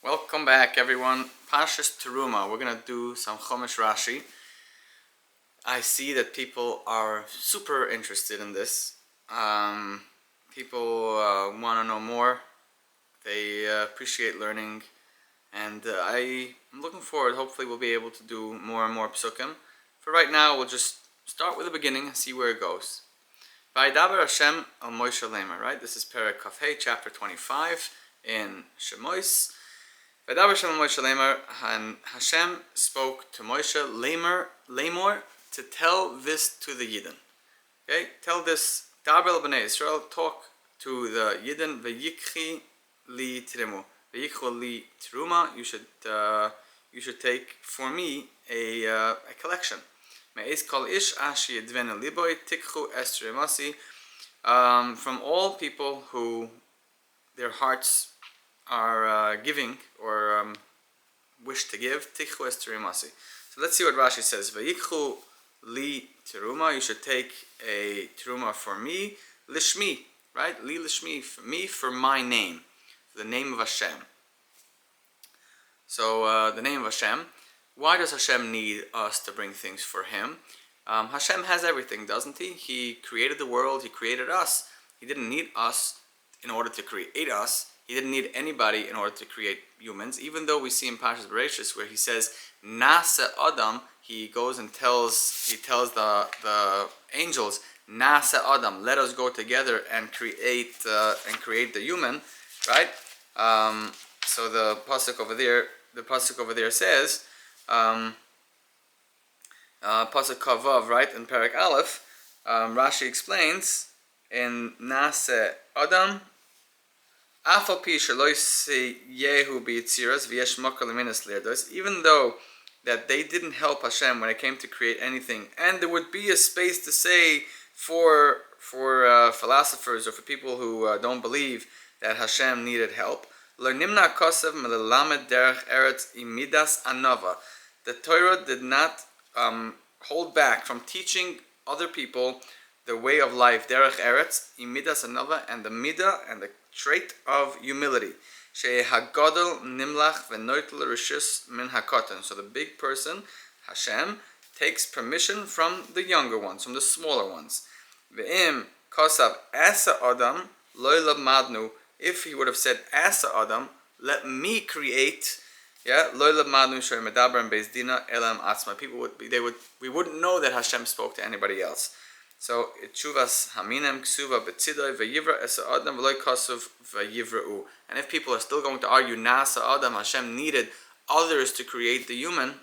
Welcome back, everyone. Parshat Teruma. We're gonna do some Chumash Rashi. I see that people are super interested in this. People want to know more. They appreciate learning, and I'm looking forward. Hopefully, we'll be able to do more and more psukim. For right now, we'll just start with the beginning and see where it goes. Vaydaber Hashem al Moshe Lemmer. Right. This is Perek Kafhei, chapter 25 in Shemos. Vaydaber Hashem al Moshe Lemmer, and Hashem spoke to Moshe Lemmer to tell this to the Yidden. Okay, tell this. Daber el Bnei Israel, talk to the Yidden. Vayikchi li Teruma. Vayikchu li Teruma. You should take for me a collection. Me'ez kol ish ashi yedven liboy tikchu estre masi. From all people who their hearts are giving or wish to give, tikchu estre masi. So let's see what Rashi says. Vayikchu li teruma. You should take a teruma for me. Lishmi, right? Li lishmi, for me, for my name, the name of Hashem. So the name of Hashem. Why does Hashem need us to bring things for Him? Hashem has everything, doesn't He? He created the world. He created us. He didn't need us in order to create us. He didn't need anybody in order to create humans. Even though we see in Parshat where He says Nasa Adam, He goes and tells the angels, Nasa Adam, let us go together and create the human, right? So the pasuk over there says. Pasuk Kavav, right, in Perek Aleph, Rashi explains in Nase Adam, Afalpi Shaloi Yehu B'Yitziras V'Yesh Makar L'Minas L'Erdos, even though that they didn't help Hashem when it came to create anything, and there would be a space to say for philosophers or for people who don't believe that Hashem needed help. L'Nimna Kosev M'Lelamed Derech Eretz Imidas Anova. The Torah did not hold back from teaching other people the way of life, derech eretz, imidas anova, and the midah and the trait of humility. Shei hagadol nimlach v'noitel rishus min hakotan. So the big person, Hashem, takes permission from the younger ones, from the smaller ones. Ve'im kosav asa adam loy lamadnu. If he would have said asa adam, let me create. Yeah, we wouldn't know that Hashem spoke to anybody else. So Chuvas Haminem Ksuva Betzidoy Vayivra Esa Adam V'loy Kosuv Vayivra'u. And if people are still going to argue Nasa Adam, Hashem needed others to create the human,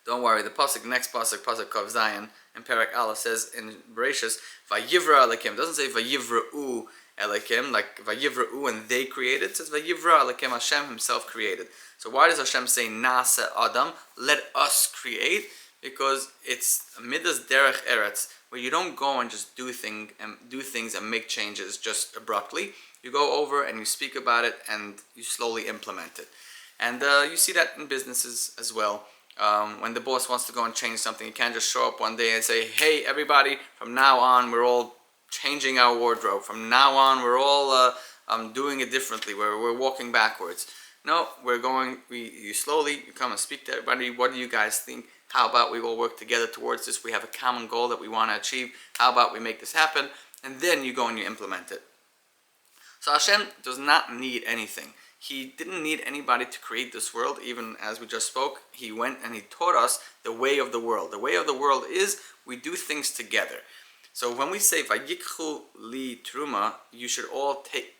don't worry. The next pasuk Kav Zayin in Perek Aleph says in Bereshis Vayivra Alekim. It doesn't say Vayivra'u Alekim, like Vayivra'u and they created. It says Vayivra Alekim, Hashem Himself created. So why does Hashem say Nasa Adam? Let us create, because it's midas derech eretz, where you don't go and just do things and make changes just abruptly. You go over and you speak about it and you slowly implement it. And you see that in businesses as well. When the boss wants to go and change something, you can't just show up one day and say, "Hey, everybody! From now on, we're all changing our wardrobe. From now on, we're all doing it differently. We're walking backwards." No, you slowly come and speak to everybody. What do you guys think? How about we all work together towards this? We have a common goal that we want to achieve. How about we make this happen? And then you go and you implement it. So Hashem does not need anything. He didn't need anybody to create this world, even as we just spoke. He went and He taught us the way of the world. The way of the world is we do things together. So when we say Vayikchu li Teruma, you should all take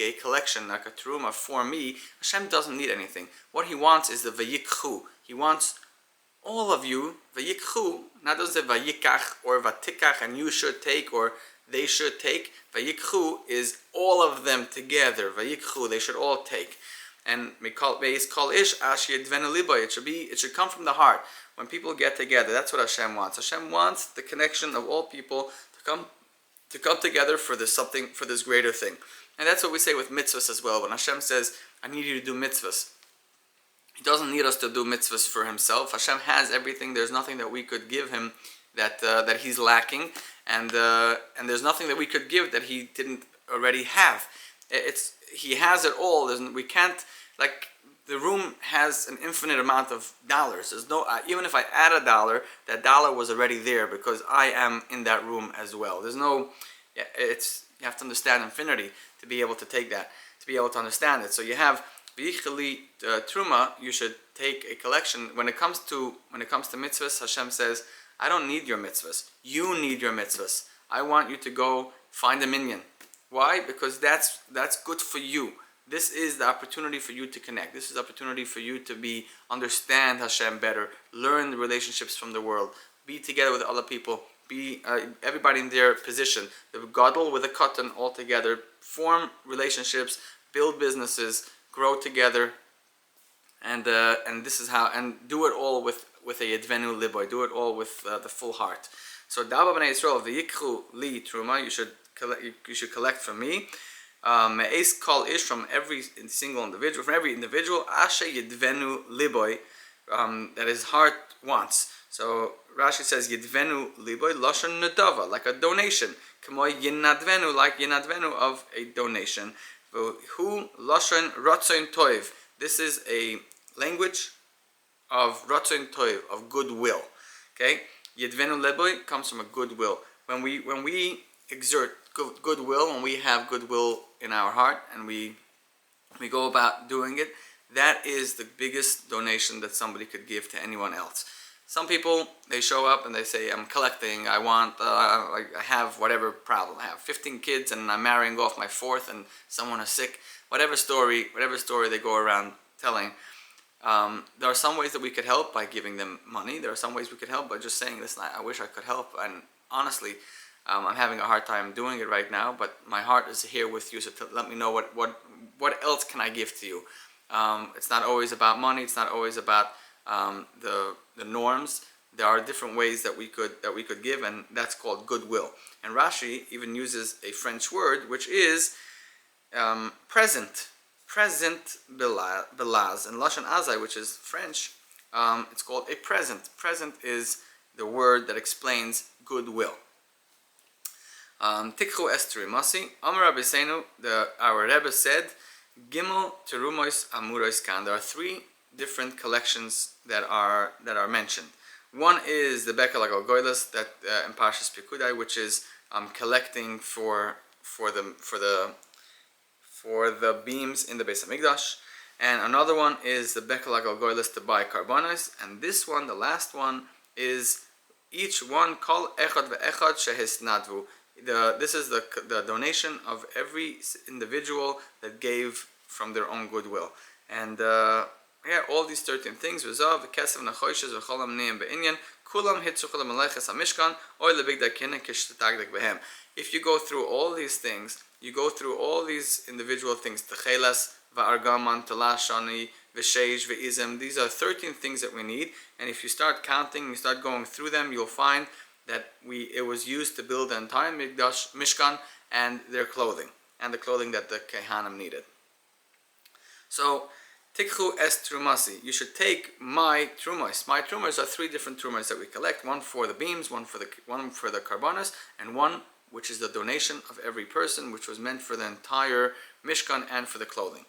a collection like a teruma for me. Hashem doesn't need anything. What He wants is the vayikchu. He wants all of you, vayikchu. Now it doesn't say vayikach or vatikach and you should take or they should take. Vayikchu is all of them together. Vayikchu, they should all take. And kol ish ashi yedven liboy. It should come from the heart. When people get together, that's what Hashem wants. Hashem wants the connection of all people to come together for this greater thing. And that's what we say with mitzvahs as well. When Hashem says, I need you to do mitzvahs, He doesn't need us to do mitzvahs for Himself. Hashem has everything. There's nothing that we could give Him that He's lacking. And there's nothing that we could give that He didn't already have. He has it all. We can't, like the room has an infinite amount of dollars. There's no even if I add a dollar, that dollar was already there because I am in that room as well. There's no, it's, you have to understand infinity to be able to take that, to be able to understand it. So you have v'yichli Teruma. You should take a collection. When it comes to mitzvahs, Hashem says, I don't need your mitzvahs. You need your mitzvahs. I want you to go find a minyan. Why? Because that's good for you. This is the opportunity for you to connect. This is the opportunity for you to understand Hashem better, learn the relationships from the world, be together with other people, be everybody in their position, the gadol with the katan all together, form relationships, build businesses, grow together, and this is how, and do it all with a yedvenu liboy, do it all with the full heart. So Dava b'nei Yisrael v'yikchu li Teruma, you should collect from me. Me'es kol ish, from every single individual, from every individual, ashe yedvenu liboy, that his heart wants. So Rashi says yedvenu liboy lashon nadava, like a donation. K'moy yinadvenu, like yinadvenu of a donation. Hu lashon ratzoin toiv. This is a language of ratzoin toiv, of goodwill. Okay, yedvenu liboy comes from a goodwill. When we exert goodwill, when we have goodwill in our heart and we go about doing it, that is the biggest donation that somebody could give to anyone else. Some people, they show up and they say, I'm collecting, I want, I have whatever problem. I have 15 kids and I'm marrying off my fourth and someone is sick. Whatever story they go around telling. There are some ways that we could help by giving them money. There are some ways we could help by just saying, listen, I wish I could help. And honestly, I'm having a hard time doing it right now, but my heart is here with you, so let me know what else can I give to you. It's not always about money. It's not always about the norms. There are different ways that we could give, and that's called goodwill. And Rashi even uses a French word, which is present belaz. And Lashon Azai, which is French, it's called a present. Present is the word that explains goodwill. Tikchu Estri Masi, Amar Rabbeinu, our Rebbe said, Gimel Terumois Amurois Kan. There are three different collections that are mentioned. One is the Bekel Goylas that in Parshat Pikudai, which is collecting for the beams in the Beis Hamikdash, and another one is the Bekel Goylas to buy karbanos, and this one, the last one, is each one Kol Echad ve'Echad Shehisnadvu. This is the donation of every individual that gave from their own goodwill. And all these 13 things, if you go through all these things, you go through all these individual things, techelas, va'argaman, telashani, v'sheish, v'izem, these are 13 things that we need, and if you start counting, you start going through them, you'll find that it was used to build the entire Mishkan and their clothing, and the clothing that the Kehanim needed. So, Tikchu es Trumasi, you should take my Trumas. My Trumas are three different Trumas that we collect, one for the beams, one for the karbanos, and one which is the donation of every person, which was meant for the entire Mishkan and for the clothing.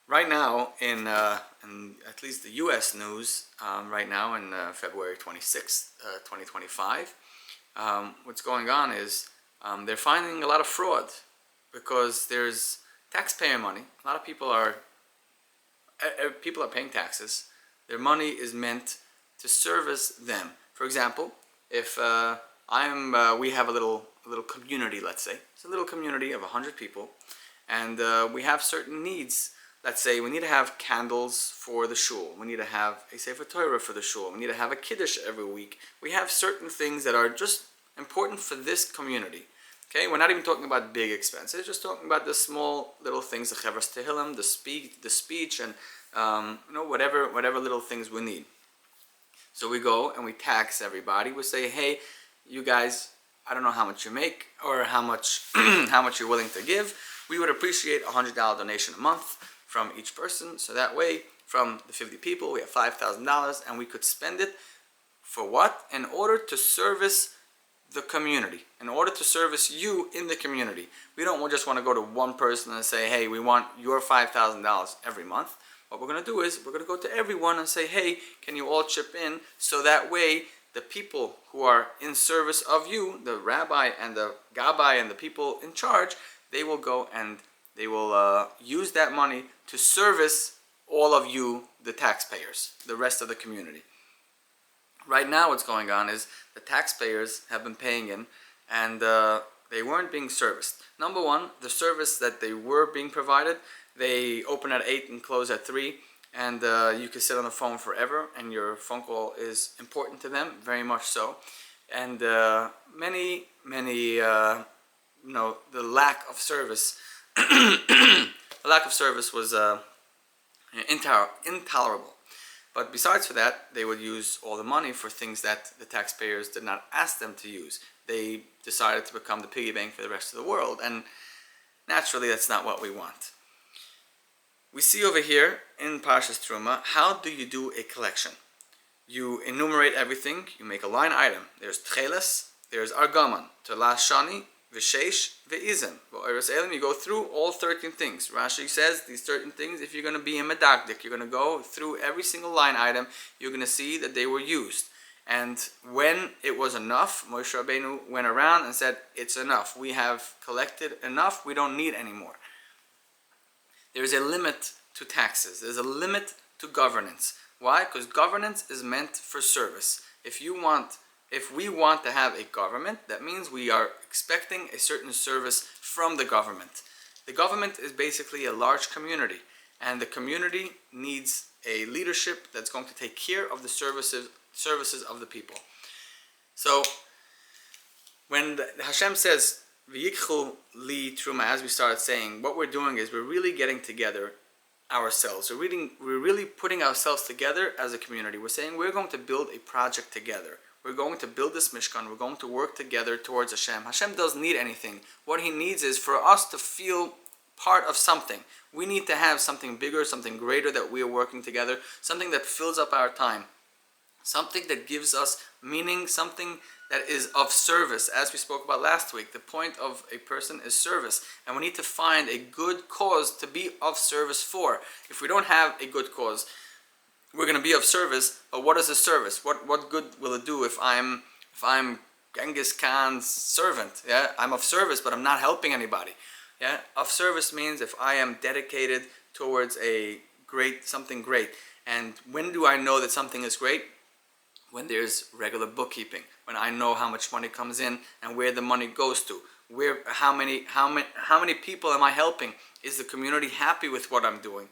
Right now, in at least the U.S. news, right now in February 26th, 2025, what's going on is they're finding a lot of fraud because there's taxpayer money. A lot of people are paying taxes. Their money is meant to service them. For example, if we have a little community, let's say it's a little community of 100 people, and we have certain needs. Let's say we need to have candles for the shul. We need to have a Sefer Torah for the shul. We need to have a Kiddush every week. We have certain things that are just important for this community. Okay, we're not even talking about big expenses. Just talking about the small little things, the Chevras Tehillim, the speech, and whatever little things we need. So we go and we tax everybody. We say, hey, you guys, I don't know how much you make or how much you're willing to give. We would appreciate a $100 donation a month from each person, so that way, from the 50 people, we have $5,000, and we could spend it for what? In order to service the community, in order to service you in the community. We don't just want to go to one person and say, hey, we want your $5,000 every month. What we're going to do is we're going to go to everyone and say, hey, can you all chip in? So that way the people who are in service of you, the rabbi and the gabbai and the people in charge, they will go and they will use that money to service all of you, the taxpayers, the rest of the community. Right now what's going on is the taxpayers have been paying in and they weren't being serviced. Number one, the service that they were being provided, they open at 8 and close at 3, and you can sit on the phone forever and your phone call is important to them, very much so. And the lack of service the lack of service was intolerable. But besides for that, they would use all the money for things that the taxpayers did not ask them to use. They decided to become the piggy bank for the rest of the world, and naturally that's not what we want. We see over here in Parshat Teruma, how do you do a collection? You enumerate everything, you make a line item. There's Tcheles, there's Argaman, Telas Shani, V'Sheish, V'Izim. You go through all 13 things. Rashi says these 13 things, if you're going to be a medakdik, you're going to go through every single line item, you're going to see that they were used. And when it was enough, Moshe Rabbeinu went around and said, it's enough. We have collected enough, we don't need any more. There's a limit to taxes. There's a limit to governance. Why? Because governance is meant for service. If we want to have a government, that means we are expecting a certain service from the government. The government is basically a large community, and the community needs a leadership that's going to take care of the services of the people. So when Hashem says V'yikchu li Teruma, as we started saying, what we're doing is we're really getting together ourselves. We're really putting ourselves together as a community. We're saying we're going to build a project together. We're going to build this Mishkan. We're going to work together towards Hashem. Hashem doesn't need anything. What He needs is for us to feel part of something. We need to have something bigger, something greater that we are working together, something that fills up our time, something that gives us meaning, something that is of service. As we spoke about last week, the point of a person is service, and we need to find a good cause to be of service for. If we don't have a good cause, we're going to be of service, but what is a service? What good will it do if I'm Genghis Khan's servant? Yeah, I'm of service, but I'm not helping anybody. Yeah, of service means if I am dedicated towards something great. And when do I know that something is great? When there's regular bookkeeping, when I know how much money comes in and where the money goes to, how many people am I helping? Is the community happy with what I'm doing?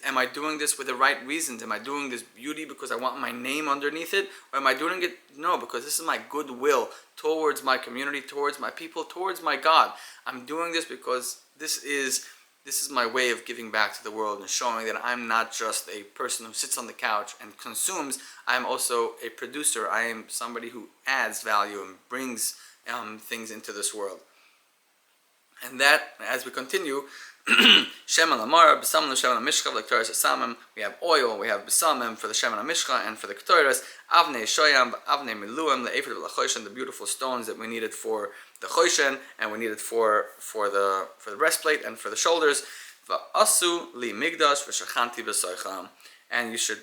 Am I doing this with the right reasons? Am I doing this beauty because I want my name underneath it? Or am I doing it, no, because this is my goodwill towards my community, towards my people, towards my God. I'm doing this because this is my way of giving back to the world and showing that I'm not just a person who sits on the couch and consumes. I'm also a producer. I am somebody who adds value and brings things into this world. And that, as we continue, Shem and Lamar, B'samim Shem and Mishcha, L'Ktoras Asamim. We have oil, we have B'samim for the Shem and Mishcha and for the Ktoras. Avnei Shoyam, Avnei Miluim, the Ephod L'Choshen, the beautiful stones that we needed for the Choshen and we needed for the breastplate and for the shoulders. Va'asu li Migdash v'shachanti b'soicham. And you should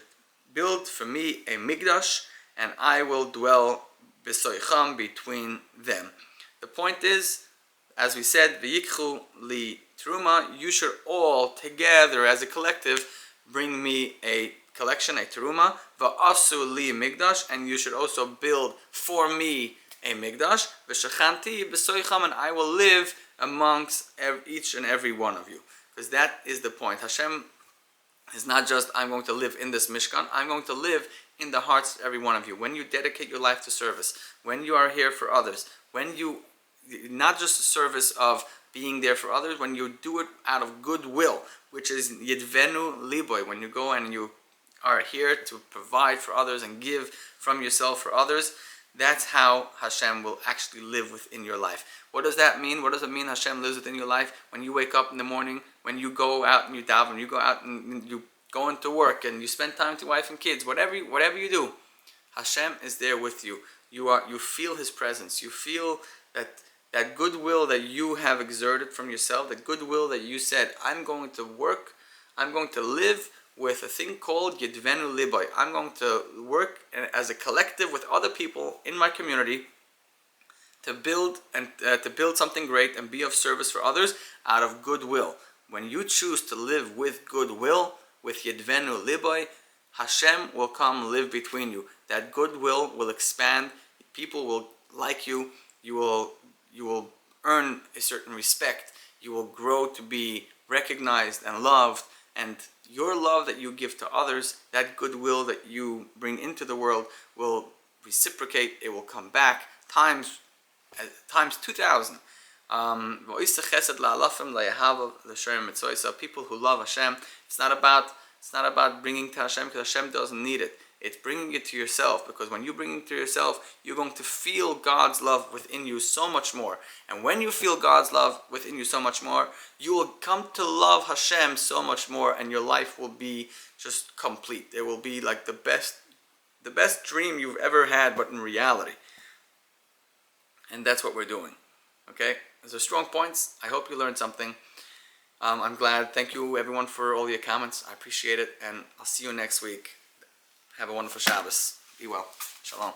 build for me a Migdash, and I will dwell b'soicham, between them. The point is, as we said, V'yikchu li Teruma, you should all together as a collective bring me a collection, a Teruma. Va'asu li Migdash, and you should also build for me a Migdash. V'shachanti b'soicham, and I will live amongst each and every one of you. Because that is the point. Hashem is not just, I'm going to live in this Mishkan, I'm going to live in the hearts of every one of you. When you dedicate your life to service, when you are here for others, when you, not just the service of being there for others, when you do it out of goodwill, which is Yidvenu Liboy, when you go and you are here to provide for others and give from yourself for others, that's how Hashem will actually live within your life. What does that mean? What does it mean Hashem lives within your life? When you wake up in the morning, when you go out and you daven, you go out and you go into work and you spend time with your wife and kids, whatever you do, Hashem is there with you. you feel His presence. You feel that goodwill that you have exerted from yourself, the goodwill that you said, I'm going to work, I'm going to live with a thing called Yidvenu Libai. I'm going to work as a collective with other people in my community to build something great and be of service for others out of goodwill. When you choose to live with goodwill, with Yidvenu Libai, Hashem will come live between you. That goodwill will expand. People will like you. You will earn a certain respect. You will grow to be recognized and loved. And your love that you give to others, that goodwill that you bring into the world, will reciprocate. It will come back times 2,000. So people who love Hashem, it's not about bringing to Hashem, because Hashem doesn't need it. It's bringing it to yourself, because when you bring it to yourself, you're going to feel God's love within you so much more. And when you feel God's love within you so much more, you will come to love Hashem so much more, and your life will be just complete. It will be like the best dream you've ever had, but in reality. And that's what we're doing. Okay? Those are strong points. I hope you learned something. I'm glad. Thank you, everyone, for all your comments. I appreciate it. And I'll see you next week. Have a wonderful Shabbos. Be well. Shalom.